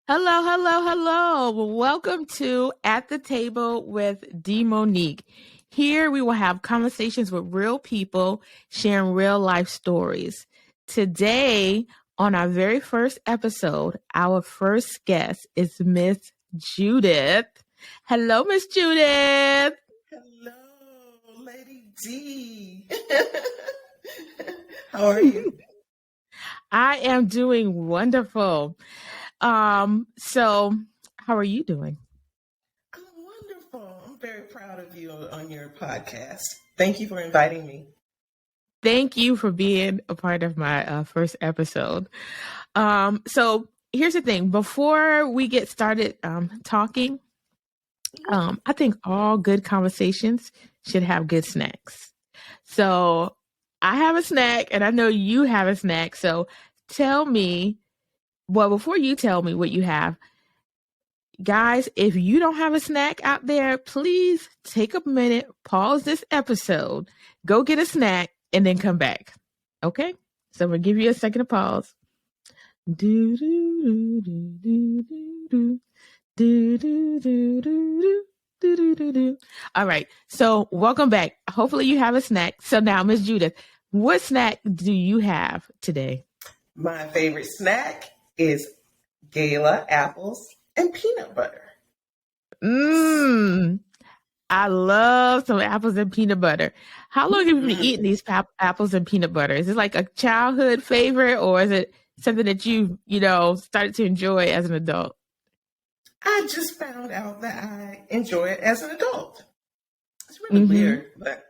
Hello, hello, hello. Welcome to At the Table with D. Monique. Here we will have conversations with real people sharing real life stories. Today, on our very first episode, our first guest is Miss Judith. Hello, Miss Judith. Hello, Lady D. How are you? I am doing wonderful. So how are you doing? I'm wonderful. I'm very proud of you on your podcast. Thank you for inviting me. Thank you for being a part of my first episode. So here's the thing. Before we get started talking, I think all good conversations should have good snacks. So I have a snack and I know you have a snack. So tell me, before you tell me what you have, guys, if you don't have a snack out there, please take a minute, pause this episode, go get a snack, and then come back. Okay? So I'm going to give you a second to pause. Do, do, do, do, do, do, do, do, do, do, do, do. All right. So welcome back. Hopefully you have a snack. So now, Miss Judith, what snack do you have today? My favorite snack is Gala apples and peanut butter. I love some apples and peanut butter. How long have you been eating these apples and peanut butter? Is it like a childhood favorite, or is it something that you started to enjoy as an adult? I just found out that I enjoy it as an adult. It's really weird, but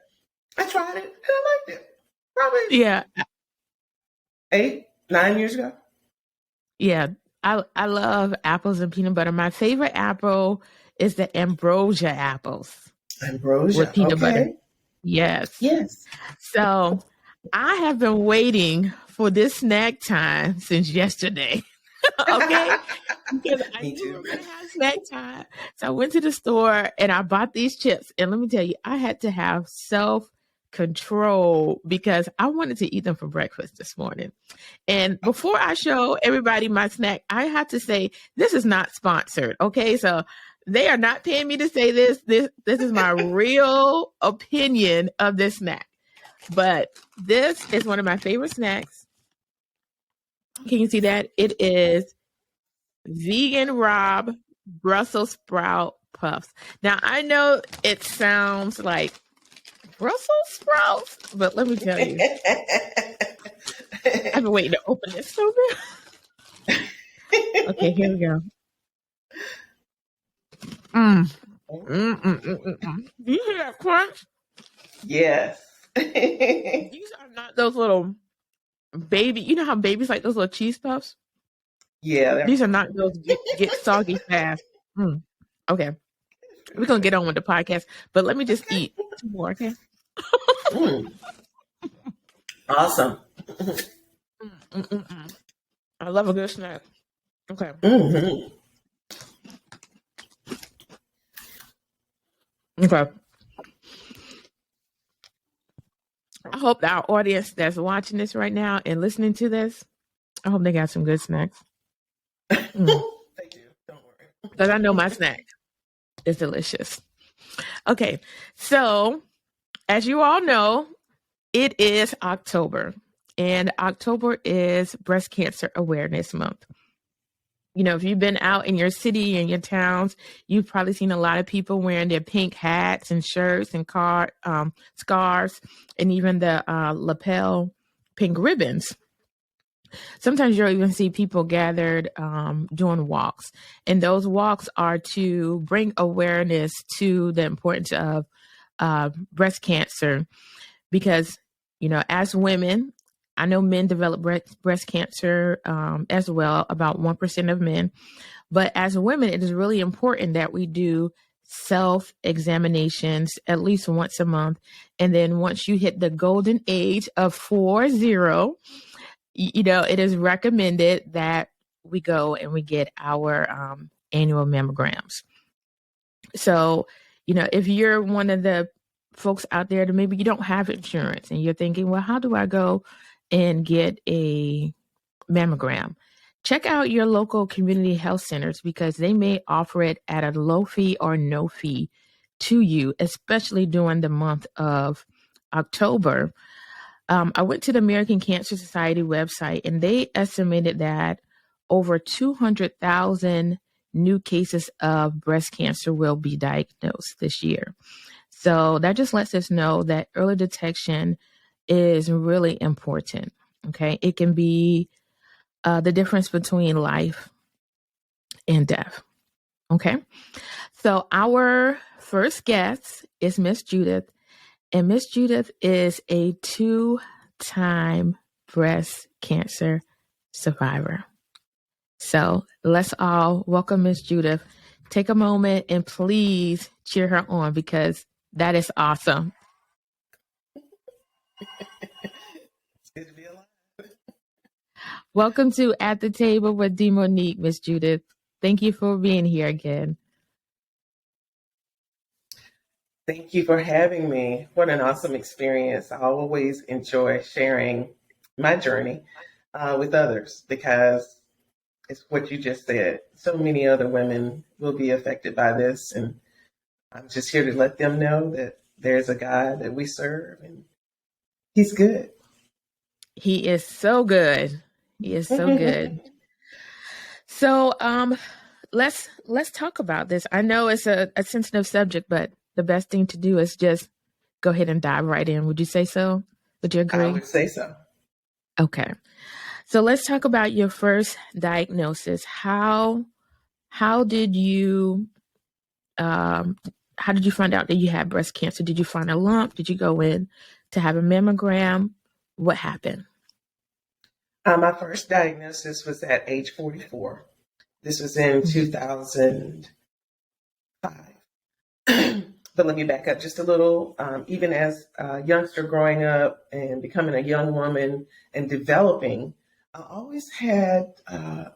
I tried it and I liked it. Probably 8-9 years ago. Yeah, I love apples and peanut butter. My favorite apple is the ambrosia apples. Ambrosia with peanut butter. Yes. So I have been waiting for this snack time since yesterday. Okay. Because I knew we were going to have snack time. So I went to the store and I bought these chips. And let me tell you, I had to have self-control because I wanted to eat them for breakfast this morning. And before I show everybody my snack, I have to say, this is not sponsored. Okay. So they are not paying me to say this. This is my real opinion of this snack. But this is one of my favorite snacks. Can you see that? It is Vegan Rob Brussels sprout puffs. Now, I know it sounds like Brussels sprouts, but let me tell you, I've been waiting to open this so bad. Okay, here we go. Do you hear that crunch? Yes. These are not those little baby. You know how babies like those little cheese puffs? Yeah. These are not those get soggy fast. Okay. We're going to get on with the podcast, but let me just eat some more, okay? Awesome. I love a good snack. Okay. Okay. I hope our audience that's watching this right now and listening to this, I hope they got some good snacks. They do. Don't worry. Because I know my snack is delicious. Okay. So, as you all know, it is October. And October is Breast Cancer Awareness Month. You know, if you've been out in your city and your towns, you've probably seen a lot of people wearing their pink hats and shirts and scarves and even the lapel pink ribbons. Sometimes you'll even see people gathered doing walks. And those walks are to bring awareness to the importance of breast cancer. Because, you know, as women, I know men develop breast cancer as well, about 1% of men. But as women, it is really important that we do self-examinations at least once a month. And then once you hit the golden age of 40, you know, it is recommended that we go and we get our annual mammograms. So, you know, if you're one of the folks out there that maybe you don't have insurance and you're thinking, well, how do I go and get a mammogram? check out your local community health centers because they may offer it at a low fee or no fee to you, especially during the month of October. I went to the American Cancer Society website and they estimated that over 200,000 new cases of breast cancer will be diagnosed this year. So that just lets us know that early detection is really important. Okay. It can be the difference between life and death. Okay. So our first guest is Miss Judith, and Miss Judith is a 2-time breast cancer survivor. So let's all welcome Miss Judith. Take a moment and please cheer her on because that is awesome. It's good to be alive. Welcome to At the Table with Monique, Miss Judith. Thank you for being here again. Thank you for having me. What an awesome experience. I always enjoy sharing my journey with others because it's what you just said. So many other women will be affected by this, and I'm just here to let them know that there's a God that we serve, and He's good. He is so good. He is so good. So let's talk about this. I know it's a sensitive subject, but the best thing to do is just go ahead and dive right in. Would you say so? Would you agree? I would say so. Okay. So let's talk about your first diagnosis. How did you find out that you had breast cancer? Did you find a lump? Did you go in to have a mammogram? What happened? My first diagnosis was at age 44. This was in 2005. But let me back up just a little. Even as a youngster growing up and becoming a young woman and developing, I always had a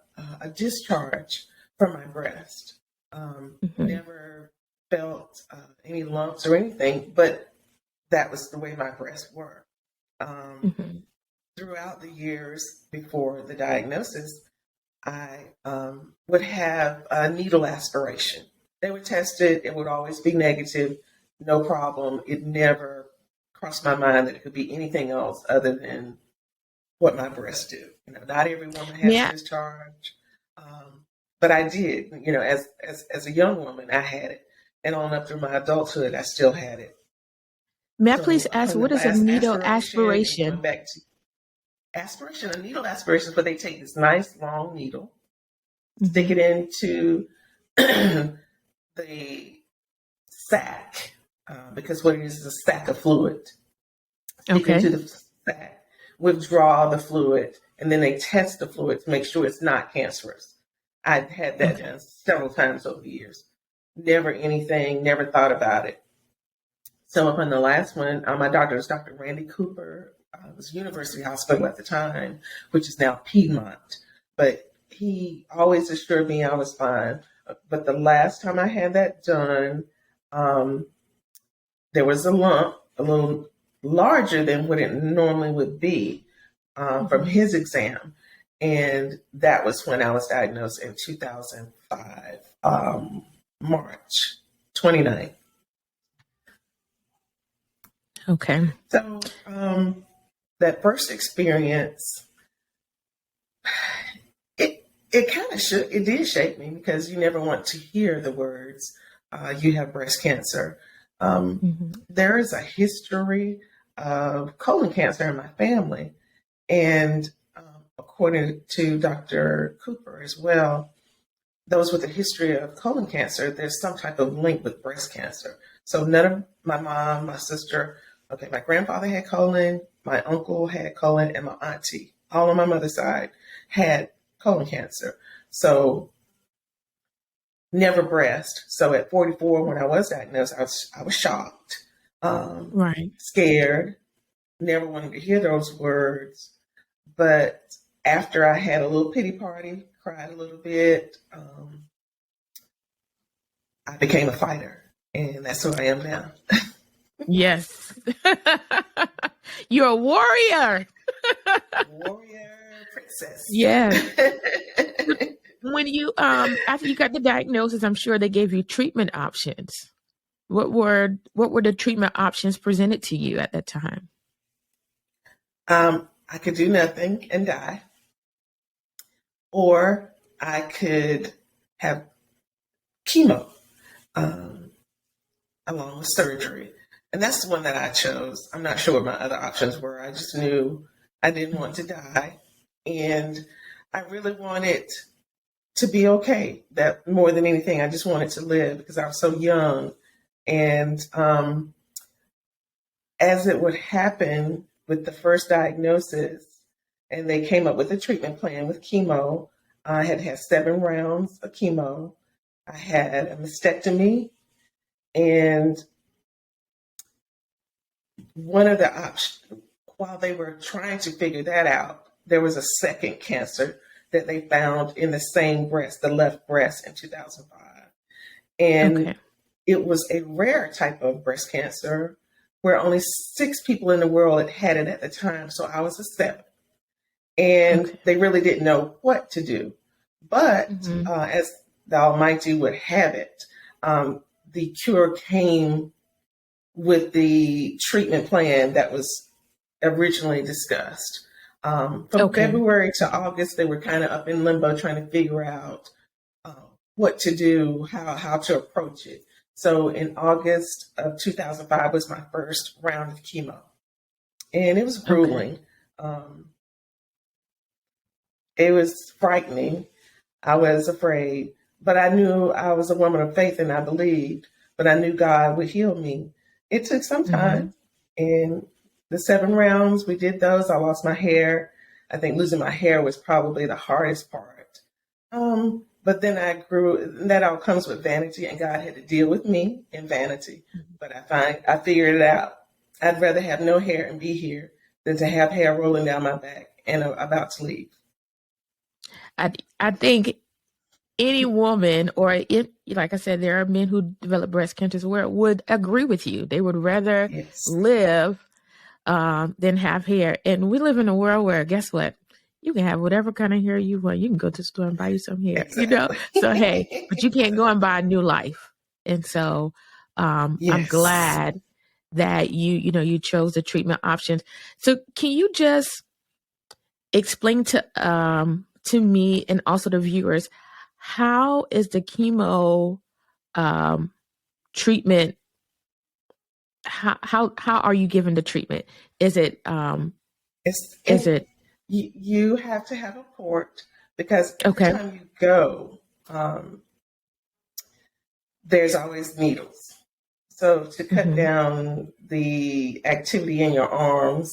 discharge from my breast. Never felt any lumps or anything, but that was the way my breasts were. Throughout the years before the diagnosis, I would have a needle aspiration. They would test it. It would always be negative, no problem. It never crossed my mind that it could be anything else other than what my breasts do. You know, not every woman has a discharge, but I did. You know, as a young woman, I had it, and on up through my adulthood, I still had it. May I please ask, what is a needle aspiration? Back to aspiration, a needle aspiration is where they take this nice long needle, stick it into the sac, because what it is a sac of fluid. Stick it into the sac, withdraw the fluid, and then they test the fluid to make sure it's not cancerous. I've had that done several times over the years. Never anything, never thought about it. So upon the last one, my doctor was Dr. Randy Cooper. It was University Hospital at the time, which is now Piedmont. But he always assured me I was fine. But the last time I had that done, there was a lump, a little larger than what it normally would be from his exam. And that was when I was diagnosed in 2005, March 29th. Okay. So that first experience, it kind of shook. It did shake me because you never want to hear the words, you have breast cancer. There is a history of colon cancer in my family. And according to Dr. Cooper as well, those with a history of colon cancer, there's some type of link with breast cancer. So none of my mom, my sister, my grandfather had colon, my uncle had colon, and my auntie, all on my mother's side, had colon cancer. So never breast. So at 44, when I was diagnosed, I was shocked, scared, never wanted to hear those words. But after I had a little pity party, cried a little bit, I became a fighter, and that's who I am now. Yes. You're a warrior. Warrior. Princess. Yes. When you after you got the diagnosis, I'm sure they gave you treatment options. What were the treatment options presented to you at that time? I could do nothing and die, or I could have chemo along with surgery. And that's the one that I chose. I'm not sure what my other options were. I just knew I didn't want to die. And I really wanted to be okay. That more than anything, I just wanted to live because I was so young. And as it would happen with the first diagnosis, and they came up with a treatment plan with chemo, I had had 7 rounds of chemo. I had a mastectomy, and one of the options, while they were trying to figure that out, there was a second cancer that they found in the same breast, the left breast, in 2005. And it was a rare type of breast cancer where only 6 people in the world had it at the time. So I was a 7th. And they really didn't know what to do. But as the Almighty would have it, the cure came with the treatment plan that was originally discussed. From February to August, they were kind of up in limbo trying to figure out what to do, how to approach it. So in August of 2005 was my first round of chemo. And it was grueling. It was frightening. I was afraid, but I knew I was a woman of faith and I believed, but I knew God would heal me. It took some time. And the 7 rounds, we did those. I lost my hair. I think losing my hair was probably the hardest part. But then I grew, and that all comes with vanity, and God had to deal with me in vanity. But I figured it out. I'd rather have no hair and be here than to have hair rolling down my back and about to leave. I think any woman, or like I said, there are men who develop breast cancers where would agree with you. They would rather live than have hair. And we live in a world where, guess what? You can have whatever kind of hair you want. You can go to the store and buy you some hair, you know? So, hey, but you can't go and buy a new life. And so I'm glad that you chose the treatment options. So can you just explain to me and also the viewers, how is the chemo treatment? How are you given the treatment? Is it you have to have a port, because every time you go, there's always needles. So to cut down the activity in your arms,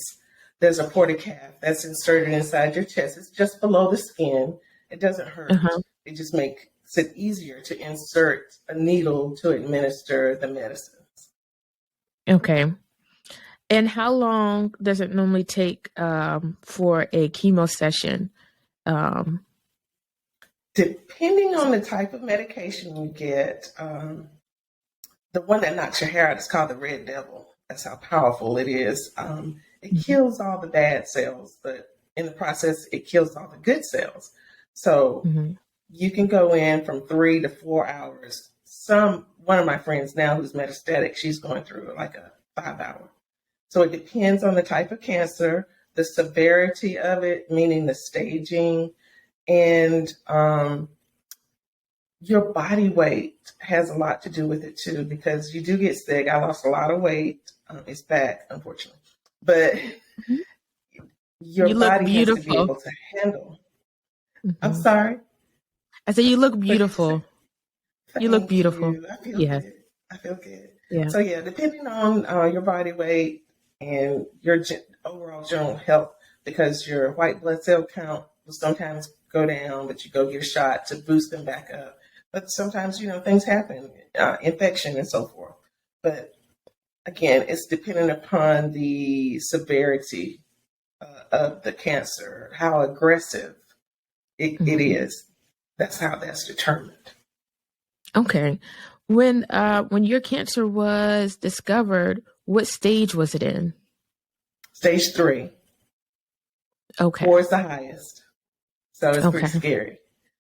there's a portacath that's inserted inside your chest. It's just below the skin. It doesn't hurt. It just makes it easier to insert a needle to administer the medicines. Okay. And how long does it normally take for a chemo session? Depending on the type of medication you get, the one that knocks your hair out is called the red devil. That's how powerful it is. It kills all the bad cells, but in the process, it kills all the good cells. So you can go in from 3 to 4 hours. One of my friends now who's metastatic, she's going through like a 5-hour. So it depends on the type of cancer, the severity of it, meaning the staging, and your body weight has a lot to do with it too, because you do get sick. I lost a lot of weight. It's back, unfortunately. But your body has to be able to handle. I'm sorry? I said you look beautiful. You look beautiful. I feel good. I feel good. Yeah. So depending on your body weight and your overall general health, because your white blood cell count will sometimes go down, but you go get a shot to boost them back up. But sometimes, things happen, infection and so forth. But again, it's dependent upon the severity of the cancer, how aggressive it is. That's how that's determined. Okay. When your cancer was discovered, what stage was it in? Stage 3. Okay. 4 is the highest. So it's Okay. pretty scary.